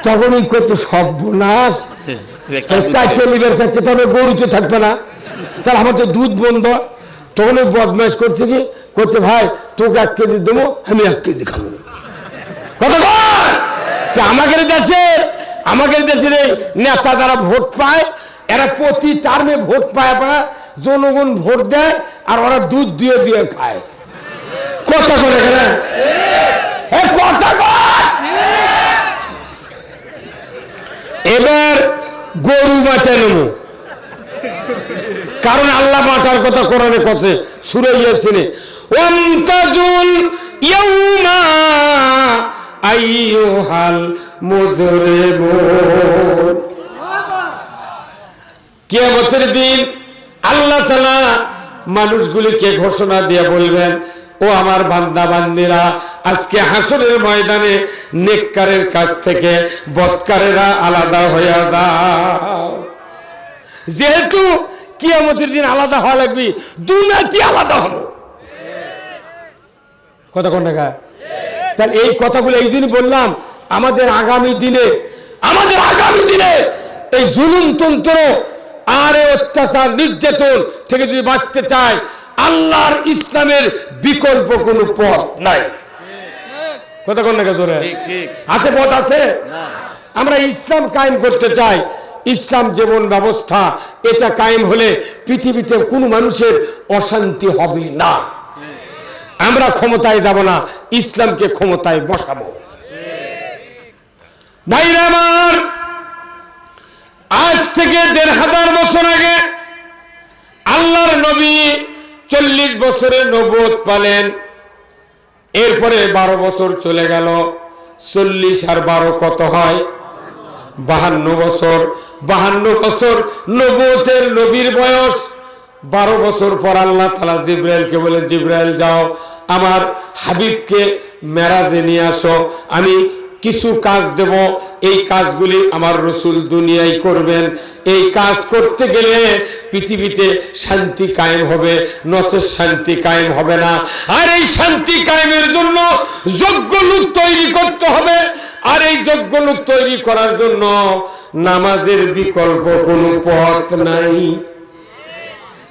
তখনই করছে সর্বনাশ, তবে গরু তো থাকবে না, তাহলে আমার তো দুধ বন্ধ। তখন ওই বদমাইশ করছে কি করছে, ভাই তোকে 1 কেজি দেবো, আমি 1 কেজি খাবো। কথা আমাদের দেশের নেতা যারা ভোট পায়, এরা প্রতি টার্মে ভোট পায়, জনগণ ভোট দেয় আর ওরা দুধ দিয়ে দিয়ে খায়। কথা করে এবার গরু বাঁচা নেব, কারণ আল্লাহ বাঁচার কথা কোরআনে কথা সূরা ইয়াসিনে, ওয়ামতাজুল ইয়াউমা আইয়ুহাল মুজরিমুন। কিয়ামতের দিন আল্লাহ তাআলা মানুষগুলিকে ঘোষণা দিয়ে বলবেন, ও আমার বান্দা বান্দিরা, আজকে হাসরের ময়দানে নেককারের কাছ থেকে বদকারেরা আলাদা হয়ে যাও। যেহেতু কিয়ামতের দিন আলাদা হওয়া লাগবে, দুনিয়াতে আলাদা হবো। কথা কোন টাকা? তাহলে এই কথাগুলো এই দিনই বললাম, আমাদের আগামী দিনে এই জুলুমতন্ত্র আর অত্যাচার নির্যাতন থেকে যদি বাঁচতে চায়, আল্লাহর ইসলামের বিকল্প কোনো পথ নাই। কথা কোন টাকা? জোরে আছে, পথ আছে। আমরা ইসলাম কায়েম করতে চাই। ইসলাম জীবন ব্যবস্থা, এটা কায়েম হলে পৃথিবীতে কোনো মানুষের অশান্তি হবে না। আমরা ক্ষমতায় যাব না, ইসলামকে ক্ষমতায় বসাবো। ভাইরা আমার, আজ থেকে ১৫০০ বছর আগে আল্লাহর নবী ৪০ বছরের নবুয়ত পালেন। এরপরে ১২ বছর চলে গেল। ৪০ আর ১২ কত হয়? ৫২ বছর। ৫২ বছর নবুয়তের নবীর বয়স। ১২ বছর পর আল্লাহ তাআলা জিবরাইলকে বলেন, জিবরাইল যাও আমার হাবিবকে মেরাজে নিয়ে আসো, আমি কিছু কাজ দেব, এই কাজগুলি আমার রাসূল দুনিয়ায় করবেন। এই কাজ করতে গেলে পৃথিবীতে শান্তি কায়েম হবে, নচেত শান্তি কায়েম হবে না। আর এই শান্তি কায়েমের জন্য যোগ্য লোক তৈরি করতে হবে। আর এই যোগ্য লোক তৈরি করার জন্য নামাজের বিকল্প কোনো পথ নাই।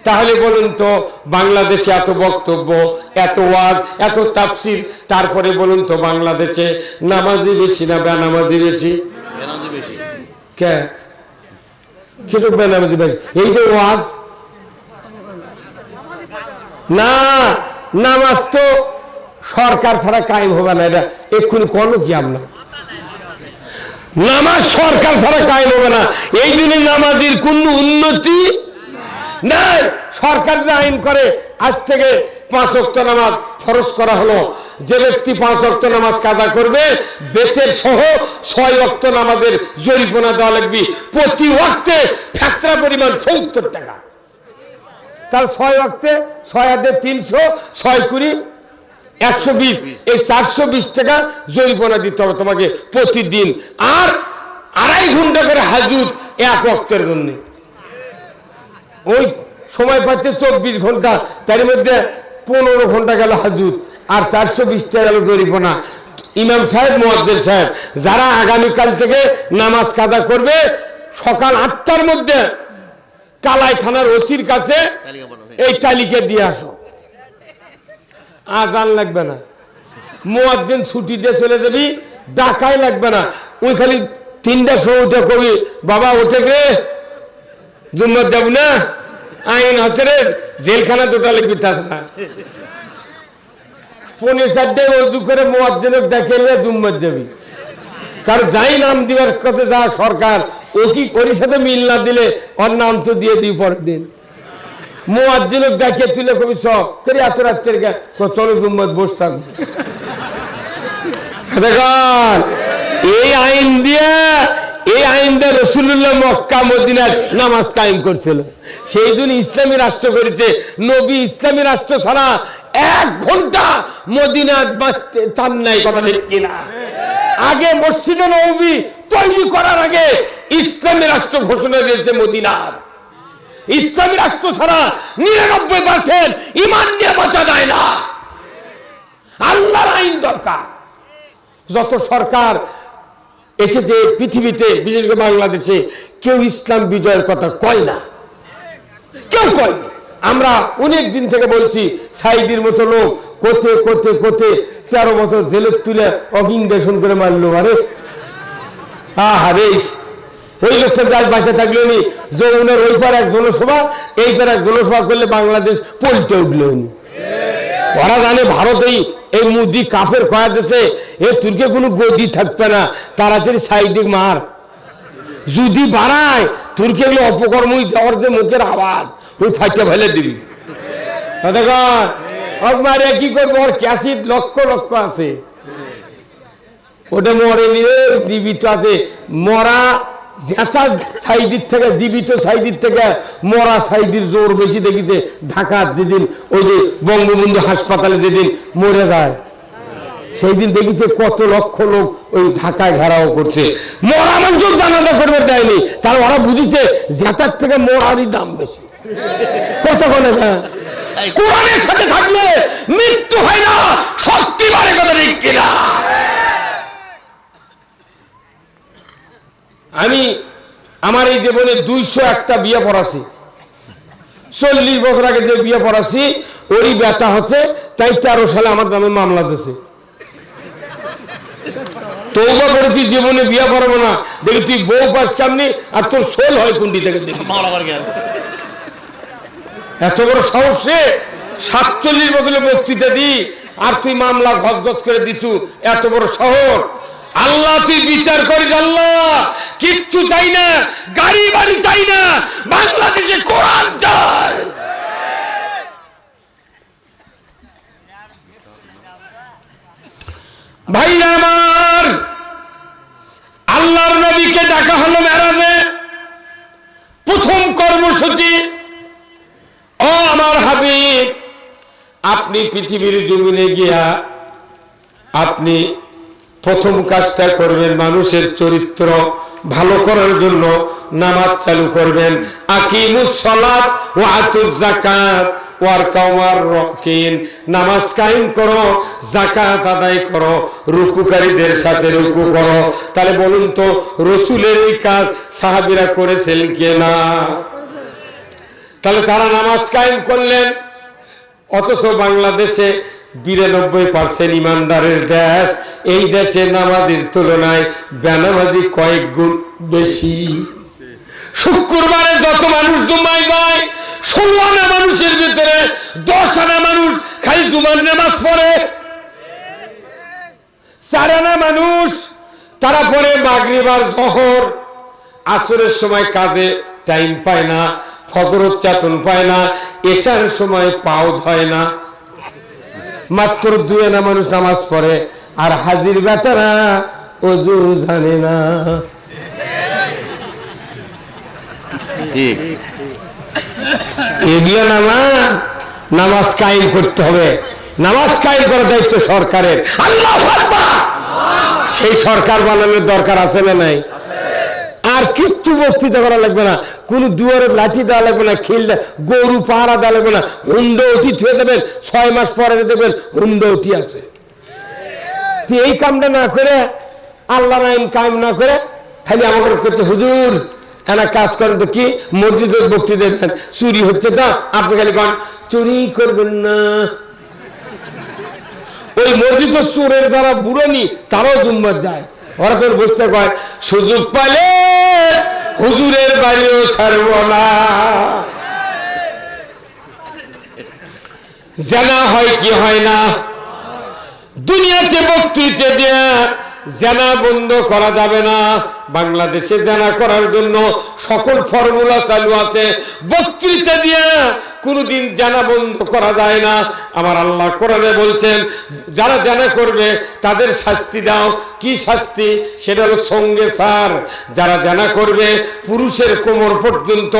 তাহলে বলুন তো, বাংলাদেশে এত বক্তব্য, এত ওয়াজ, এত তাফসীর, তারপরে বলুন তো বাংলাদেশে নামাজি বেশি না বেনামাজি বেশি? কে কিছু বেনামাজি বেশি? এই যে ওয়াজ না, নামাজ তো সরকার ছাড়া কায়েম হবে না। এটা এক্ষুনি কোনো কি আমরা, নামাজ সরকার ছাড়া কায়েম হবে না। এই জন্য নামাজের কোনো উন্নতি নাই। সরকার যে আইন করে, আজ থেকে 5 ওয়াক্ত নামাজ ফরজ করা হলো, যে ব্যক্তি 5 ওয়াক্ত নামাজ কাজা করবে, বেতের সহ 6 ওয়াক্ত নামাজের জরিমানা দেওয়া লাগবে। প্রতি ওয়াক্তে ফেতরা পরিমাণ ৭০ টাকা। তার 6 ওয়াক্তে 6 আর 300, 6 কুড়ি 120, এই 420 টাকা জরিমানা দিতে হবে তোমাকে প্রতিদিন। আর 2.5 ঘন্টা করে হাজুত 1 ওয়াক্তের জন্য। ওই সময় পাচ্ছে 24 ঘন্টা, তার মধ্যে 15 ঘন্টা গেল হাজুত, আর 420 টাকা গেল জরিমানা। ইমাম সাহেব, মুয়াজ্জিন সাহেব, যারা আগামীকাল থেকে নামাজ কাজা করবে, সকাল 8টার মধ্যে কালাই থানার ওসির কাছে এই তালিকা দিয়ে আসো। আজান লাগবে না, মুয়াজ্জিন ছুটি দিয়ে চলে যাবি, ডাকাই লাগবে না। ওই খালি 3টার সময় উঠে কবি, বাবা উঠে গে জুম্মার যাব না, আইন হচ্ছে রে, জেলখানা 2টা লিখবি। তাছাড়া 4:30 অজু করে মুয়াজ্জিনকে ডেকে নিয়ে জুম্মার যাবি। কারণ যাই নাম দিবার কথা যা সরকার, ও কি ওর সাথে মিল না দিলে ওর নাম তো দিয়ে দিই পরের দিন। মুয়াজ্জিনকে ডেকে তুলে কবি সব করে এত রাত্রের চলো জুম্মার বসে থাকবো। দেখুন, এই আইন দিয়ে রাসূলুল্লাহ মক্কা মদিনায় নামাজ কায়েম করছিল। সেই জন্য ইসলামী রাষ্ট্র করেছে। নবী ইসলামী রাষ্ট্র ছাড়া 1 ঘন্টা মদিনায় বাঁচতে চান নাই। কথা ঠিক কিনা? আগে মসজিদে নববী তৈরি করার আগে ইসলামী রাষ্ট্র ঘোষণা দিয়েছে মদিনার। ইসলামী রাষ্ট্র ছাড়া 99% ঈমান নিয়ে বাঁচা যায় না। আল্লাহর আইন দরকার। যত সরকার এসেছে পৃথিবীতে, বিশেষ করে বাংলাদেশে, কেউ ইসলাম বিজয়ের কথা কয় না, কেউ কয় না। আমরা অনেক দিন থেকে বলছি, সাইদির মতো লোক কোতে কোতে কোতে 13 বছর জেলের তুলে অবিংবেশন করে মারলো। আরে আরে ওই লোকটার গাছ বাঁচা থাকলো নি, যমুনার ওই পার এক জনসভা, এই পার এক জনসভা করলে বাংলাদেশ পল্টে উঠলো। ওরা জানে ভারতেই এই মুদি কাফের কয়া দেশে এ তুর্কে কোনো গদি থাকবে না, তাড়াতাড়ি সাইদিক মার। যদি বাড়ায় তুর্কে এগুলো অপকর্মই যাওয়ার যে মুখের আওয়াজ ওই ফাইটা ফেলে দিবি। মারে কি করবো, ওর ক্যাসিড লক্ষ লক্ষ আছে, ওটা মরে নিয়ে জীবিত আছে। মরা জেতা সাইদির থেকে, জীবিত সাইদির থেকে মরা সাইদির জোর বেশি দেখিছে। ঢাকা যেদিন ওই যে বঙ্গবন্ধু হাসপাতালে যেদিন মরে যায়, সেই দিন দেখিছে কত লক্ষ লোক ওই ঢাকায় ঘেরাও করছে। মরা মানুষ জানাজা করবে দেয়নি, তার ওরা বুঝিছে জেতার থেকে মরারই দাম বেশি। কত বলে না, কোরআনের সাথে থাকলে মৃত্যু হয় না, শক্তি বাড়ে। কথা ঠিক কিনা? আমি আমার এই জীবনে 201টা বিয়ে পড়াছি। 40 বছর আগে যে বিয়ে পড়াছি ওরই ব্যথা হচ্ছে, তাই 13 সালে আমার নামে মামলা দিয়েছে। তওবা করেছি জীবনে বিয়ে পড়াবো না, দেখি তুই বউ পাস কামনি আর তোর সোল হয় কুন্ডি থেকে দেখি। এত বড় সাহসে 47 বছরে বক্তৃতা দি আর তুই মামলা গজগজ করে দিছু, এত বড় শহর। আল্লাহ তুই বিচার করিস। আল্লাহ কিচ্ছু চাই না, গাড়ি বাড়ি চাই না, বাংলাদেশে কোরআন চাই। ভাইরা আমার, আল্লাহর নবীকে ডাকা হলো মেরাজে। প্রথম কর্মসূচি, ও আমার হাবিব, আপনি পৃথিবীর জমিনে গিয়া আপনি প্রথম কাজটা করবেন, মানুষের চরিত্র ভালো করার জন্য নামাজ চালু করবেন। আকিমুস সালাত ওয়া আতুজ যাকাত ওয়ারকাউ মার রাকিন, নামাজ কায়েম করো, যাকাত আদায় করো, রুকুকারীদের সাথে রুকু করো। তাহলে বলুন তো রাসূলের এই কাজ সাহাবীরা করেছিলেন কিনা? তাহলে তারা নামাজ কায়েম করলেন। অথচ বাংলাদেশে 92% ইমানদারের দেশ, এই দেশে নামাজের তুলনায় বেনামাজি কয়েক গুণ বেশি। শুক্রবারে যত মানুষ জুমায় যায়, 16 আনা মানুষের ভিতরে 10 আনা মানুষ খালি জুমার নামাজ পড়ে। 4 আনা মানুষ তারা পড়ে মাগরিব আর যোহর। আসরের সময় কাজে টাইম পায় না, ফজরের চাতন পায় না, এশার সময় পাও ধয় না। মাত্র 2 আনা মানুষ নামাজ পড়ে, আর হাজির বেটারা ওযু জানে না। এগুলো নামাজ কায়েম করতে হবে। নামাজ কায়েম করার দায়িত্ব সরকারের। আল্লাহু আকবার। সেই সরকার বানানোর দরকার আছে না নাই? আর কিচ্ছু বক্তৃতা করা লাগবে না, কোন দুয়ারে লাঠি দেওয়া লাগবে না, খিল গরু পাহারা দেওয়া লাগবে না। হুন্ড উঠি থুয়ে দেবেন, 6 মাস পরে দেখবেন হুন্ড উঠি আছে। এই কামটা না করে, আল্লাহর আইন কায়েম না করে খালি আমাকে করতে, হুজুর এনা কাজ করেন তো কি মসজিদে বক্তৃতা দেন, চুরি হচ্ছে তো আপনি খালি কন চুরি করবেন না। ওই মসজিদ চোরের দ্বারা বুড়নি, তারাও জুম্মার যায়। ওরা তোর বসতে কয় সুযোগ পাইলে হুজুরের বাড়িও ছাড়ব না। জানা হয় কি হয় না? দুনিয়াতে বক্তৃতা দেয়া জানা বন্ধ করা যাবে না। বাংলাদেশে জানা করার জন্য সকল ফর্মুলা চালু আছে, বক্তৃতা দিয়ে কোনদিন জানা বন্ধ করা যায় না। আমার আল্লাহ কোরআনে বলছেন, যারা জানা করবে তাদের শাস্তি দাও। কি শাস্তি? সেটা হলো সঙ্গে সার। যারা জানা করবে পুরুষের কোমর পর্যন্ত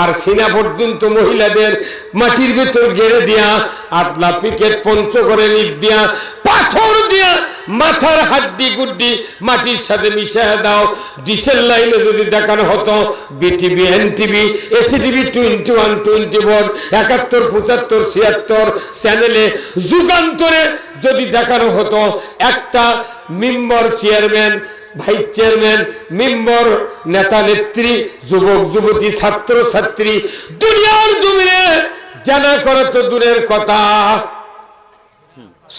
আর সিনা পর্যন্ত মহিলাদের মাটির ভেতর গেড়ে দিয়া, আতলা পিকেট পঞ্চগড়ে নিপ দিয়া, পাথর দিয়া মাথার হাড্ডি গুড্ডি মাটির সাথে মিশিয়ে দাও। ডিশের লাইনে যদি দেখানো হতো বিটিভি, এনটিভি, এসিটিভি 21, 24, 71, 75, 76 চ্যানেলে যুগান্তরে যদি দেখানো হতো একটা member, chairman, vice chairman, member, নেতা নেত্রী, যুবক যুবতী, ছাত্র ছাত্রী, দুনিয়ার জমিনে জানা করা তো দূরের কথা,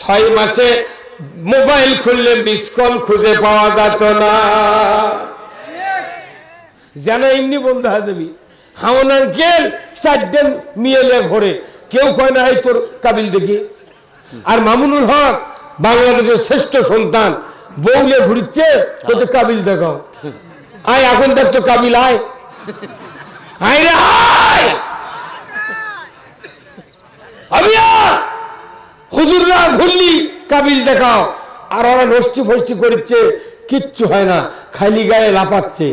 6 মাসে মোবাইল খুললে মিস কল খুঁজে পাওয়া যেত না। জানা এমনি বন্ধু হাজবি হামন আঙ্কেল 4 মিয়েলে ঘরে, কেউ কয় না এই তোর কাবিল দেখি। আর মামুনুল হক বাংলাদেশের শ্রেষ্ঠ সন্তান, বউলে ঘুরছে তোকে কাবিল দেখাও। আয় এখন দেখ তো কাবিল, আয় আয় রে আয়, হুজুররা ঘুরলি কাবিল দেখাও। আর ওরা নষ্টি ফষ্টি করছে, কিচ্ছু হয় না, খালি গায়ে লাফাচ্ছে।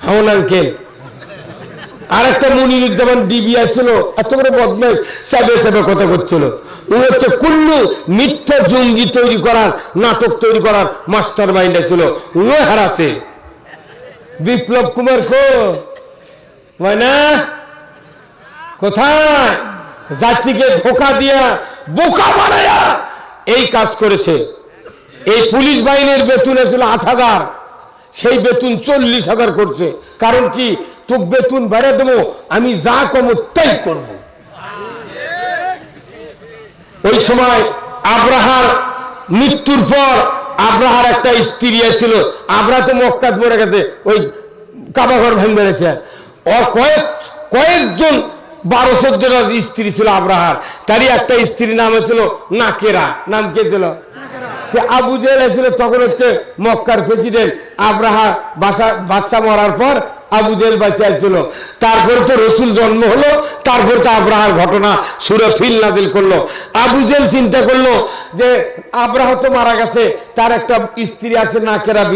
হামন আঙ্কেল আর একটা মনিরুজ্জামান ডিবিয়া ছিল, এত বড় বদমাইশ, সাবে সাবে কথা করছিল। ও হচ্ছে কুল্লু মিথ্যা জঙ্গি তৈরি করার, নাটক তৈরি করার মাস্টার মাইন্ডে ছিল। ও হারাছে বিপ্লব কুমার না কোথায়, জাতিকে ধোকা দিয়া বোকা বানায়া এই কাজ করেছে। এই পুলিশ বাহিনীর বেতন ছিল 8,000, সেই বেতন 40,000 করছে। কারণ কি, তোকে বেতন বেড়ে দেবো, আমি যা কমো তাই করবো। ওই সময় আব্রাহার মৃত্যুর পর আব্রাহার একটা স্ত্রী ছিল, আব্রাহ তো মক্কাত মরে গেছে, ওই কাবাঘর ভেঙে বেড়েছে। ওর কয়েকজন 12-14 স্ত্রী ছিল আব্রাহার, তারই একটা স্ত্রীর নাম ছিল নাকেরা। নাম কে ছিল? আবু জেহেল ছিল তখন হচ্ছে মক্কার প্রেসিডেন্ট। আব্রাহা বাদশা মরার পর আবু জেহেল বাঁচিয়ে ছিল। তারপর তো রসুল জন্ম হলো, তারপর তো আব্রাহার ঘটনা সূরা ফিল নাজিল করলো। আবু জেহেল চিন্তা করলো যে আব্রাহ তো মারা গেছে, তার একটা স্ত্রী আছে নাকেরা।